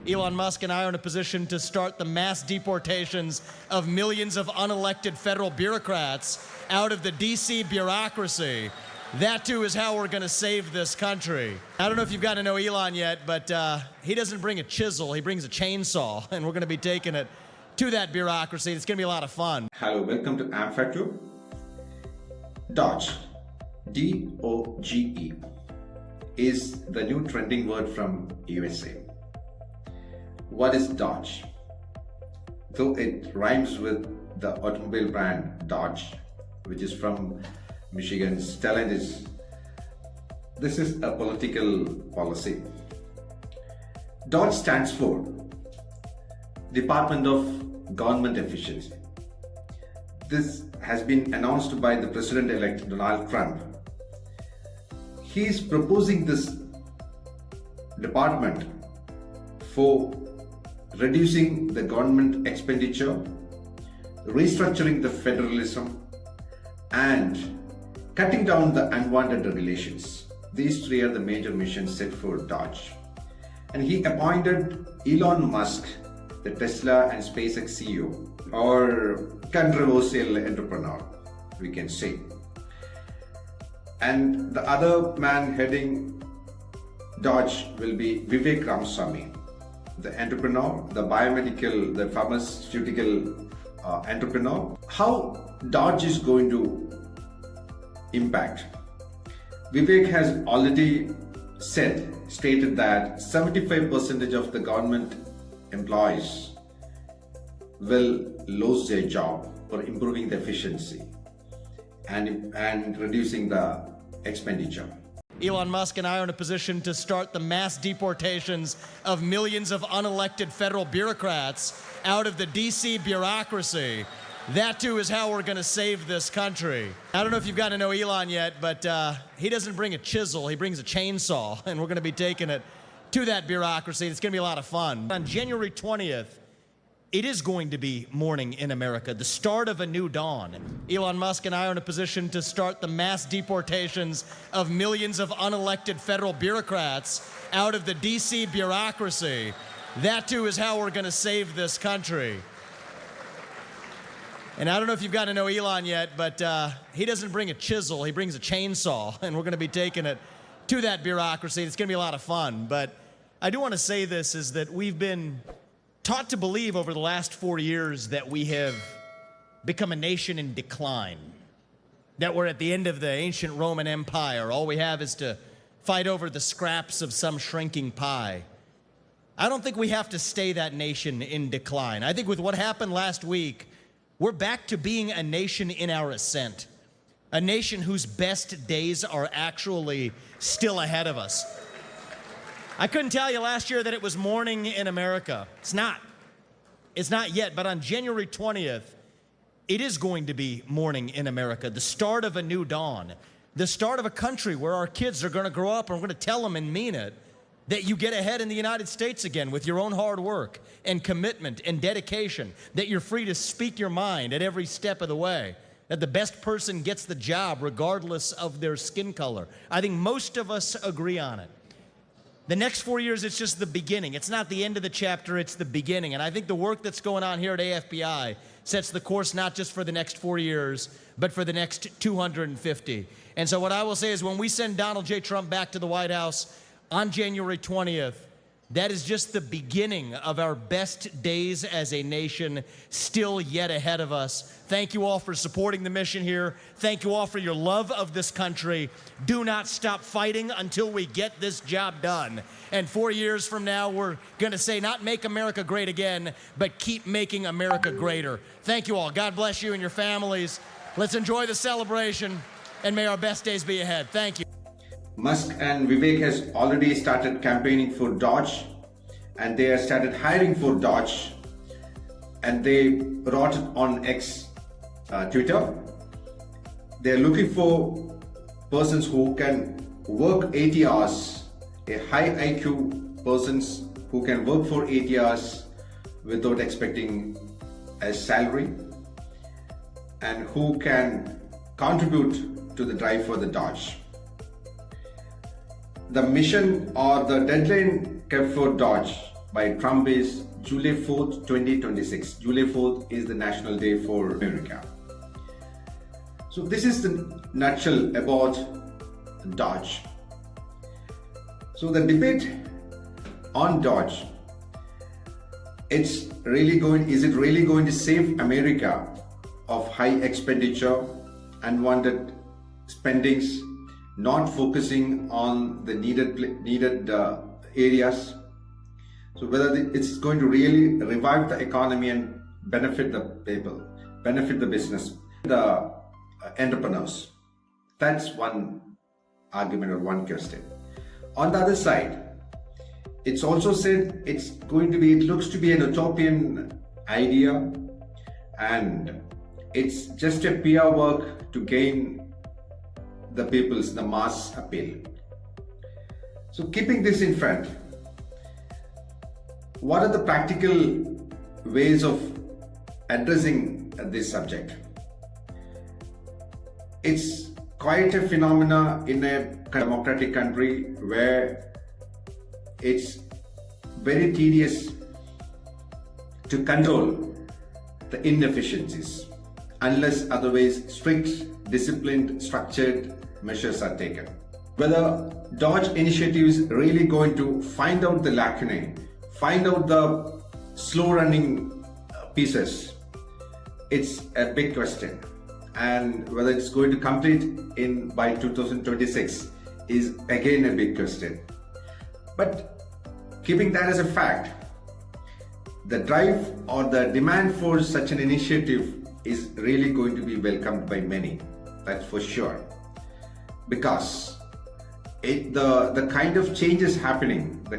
Elon Musk and I are in a position to start the mass deportations of millions of unelected federal bureaucrats out of the DC bureaucracy. That too is how we're going to save this country. I don't know if you've gotten to know Elon yet, but he doesn't bring a chisel, he brings a chainsaw, and we're going to be taking it to that bureaucracy. It's going to be a lot of fun. Hello, welcome to AmFactor. DOGE, D-O-G-E, is the new trending word from USA. What is DOGE? Though it rhymes with the automobile brand Dodge, which is from Michigan's Stellantis, this is a political policy. DOGE stands for Department of Government Efficiency. This has been announced by the President-elect Donald Trump. He is proposing this department for reducing the government expenditure, restructuring the federalism, and cutting down the unwanted regulations. These three are the major missions set for DOGE. And he appointed Elon Musk, the Tesla and SpaceX CEO, or controversial entrepreneur, we can say. And the other man heading DOGE will be Vivek Ramaswamy, the entrepreneur, the biomedical, the pharmaceutical entrepreneur. How DOGE is going to impact? Vivek has already stated that 75% of the government employees will lose their job for improving the efficiency and reducing the expenditure. Elon Musk and I are in a position to start the mass deportations of millions of unelected federal bureaucrats out of the DC bureaucracy. That too is how we're going to save this country. I don't know if you've gotten to know Elon yet, but he doesn't bring a chisel, he brings a chainsaw, and we're going to be taking it to that bureaucracy. It's going to be a lot of fun. On January 20th, it is going to be morning in America, the start of a new dawn. Elon Musk and I are in a position to start the mass deportations of millions of unelected federal bureaucrats out of the DC bureaucracy. That too is how we're going to save this country. And I don't know if you've gotten to know Elon yet, but he doesn't bring a chisel, he brings a chainsaw, and we're going to be taking it to that bureaucracy. It's going to be a lot of fun. But I do want to say this, is that we've been taught to believe over the last 4 years that we have become a nation in decline, that we're at the end of the ancient Roman Empire. All we have is to fight over the scraps of some shrinking pie. I don't think we have to stay that nation in decline. I think with what happened last week, we're back to being a nation in our ascent, a nation whose best days are actually still ahead of us. I couldn't tell you last year that it was morning in America. It's not. It's not yet, but on January 20th, it is going to be morning in America, the start of a new dawn, the start of a country where our kids are going to grow up and we're going to tell them and mean it that you get ahead in the United States again with your own hard work and commitment and dedication, that you're free to speak your mind at every step of the way, that the best person gets the job regardless of their skin color. I think most of us agree on it. The next 4 years, it's just the beginning. It's not the end of the chapter, it's the beginning. And I think the work that's going on here at AFBI sets the course not just for the next 4 years, but for the next 250. And so what I will say is when we send Donald J. Trump back to the White House on January 20th, that is just the beginning of our best days as a nation, still yet ahead of us. Thank you all for supporting the mission here. Thank you all for your love of this country. Do not stop fighting until we get this job done. And 4 years from now, we're going to say not make America great again, but keep making America greater. Thank you all. God bless you and your families. Let's enjoy the celebration, and may our best days be ahead. Thank you. Musk and Vivek has already started campaigning for DOGE, and they have started hiring for DOGE, and they wrote on X, Twitter, they're looking for persons who can work 80 hours, a high IQ persons who can work for 80 hours without expecting a salary, and who can contribute to the drive for the DOGE. The mission or the deadline kept for DOGE by Trump is July 4th, 2026. July 4th is the National Day for America. So this is the nutshell about DOGE. So the debate on DOGE, is it really going to save America of high expenditure, unwanted spendings, not focusing on the needed areas? So whether it's going to really revive the economy and benefit the people, benefit the business, the entrepreneurs. That's one argument or one question. On the other side, it's also said it looks to be an utopian idea, and it's just a PR work to gain the mass appeal. So keeping this in front, what are the practical ways of addressing this subject? It's quite a phenomena in a democratic country where it's very tedious to control the inefficiencies unless otherwise strict, disciplined, structured measures are taken. Whether DOGE initiative is really going to find out the lacunae, find out the slow running pieces, it's a big question. And whether it's going to complete by 2026 is again a big question. But keeping that as a fact, the drive or the demand for such an initiative is really going to be welcomed by many, that's for sure. Because the kind of changes happening and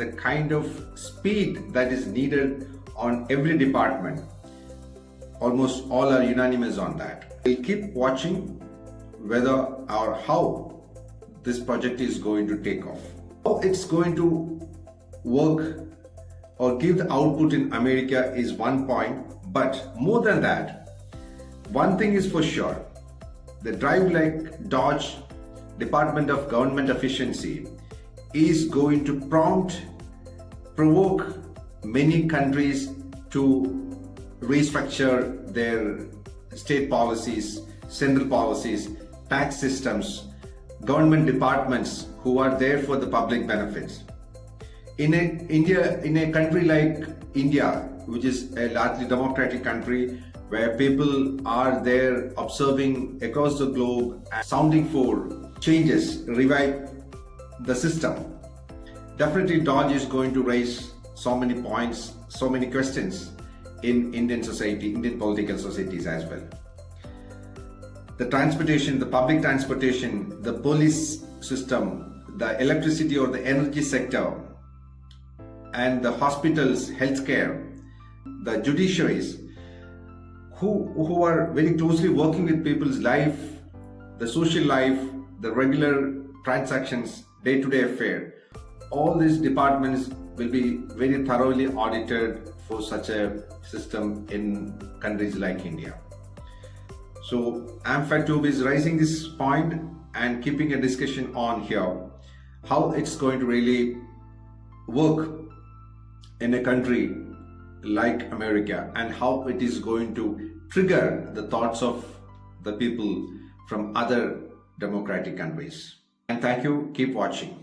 the kind of speed that is needed on every department, almost all are unanimous on that. We'll keep watching whether or how this project is going to take off. How it's going to work or give the output in America is one point, but more than that, one thing is for sure, the drive like DOGE, Department of Government Efficiency, is going to provoke many countries to restructure their state policies, central policies, tax systems, government departments who are there for the public benefits. In a country like India, which is a largely democratic country where people are there observing across the globe and sounding for changes, revive the system, definitely DOGE is going to raise so many points, so many questions in Indian society, Indian political societies as well. The transportation, the public transportation, the police system, the electricity or the energy sector, and the hospitals, healthcare, the judiciaries, who are very closely working with people's life, the social life, the regular transactions, day-to-day affair, all these departments will be very thoroughly audited for such a system in countries like India. So AmFacTube is raising this point and keeping a discussion on here, how it's going to really work in a country like America and how it is going to trigger the thoughts of the people from other democratic countries. And thank you, keep watching.